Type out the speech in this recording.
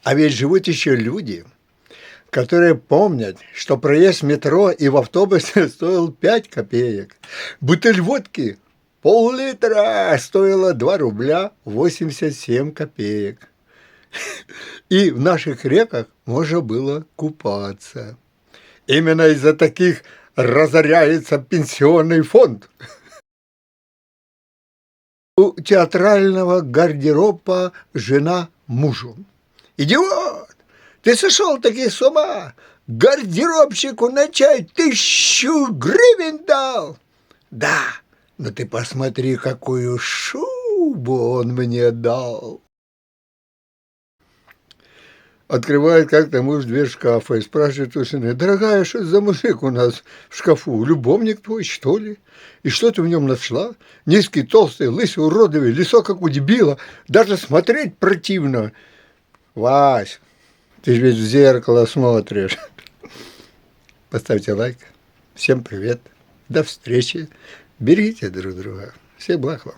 А ведь живут еще люди, которые помнят, что проезд в метро и в автобусе стоил 5 копеек. Бутыль водки пол-литра стоила 2 рубля 87 копеек. И в наших реках можно было купаться. Именно из-за таких разоряется пенсионный фонд. У театрального гардероба жена мужу: «Идиот! Ты сошел таки с ума! Гардеробщику на чай 1000 гривен дал!» «Да, но ты посмотри, какую шубу он мне дал!» Открывает как-то муж дверь шкафа и спрашивает у жены: «Дорогая, что это за мужик у нас в шкафу? Любовник твой, что ли? И что ты в нем нашла? Низкий, толстый, лысый, уродливый, лицо как у дебила, даже смотреть противно». «Вась, ты же ведь в зеркало смотришь». Поставьте лайк. Всем привет. До встречи. Берегите друг друга. Всех благ вам.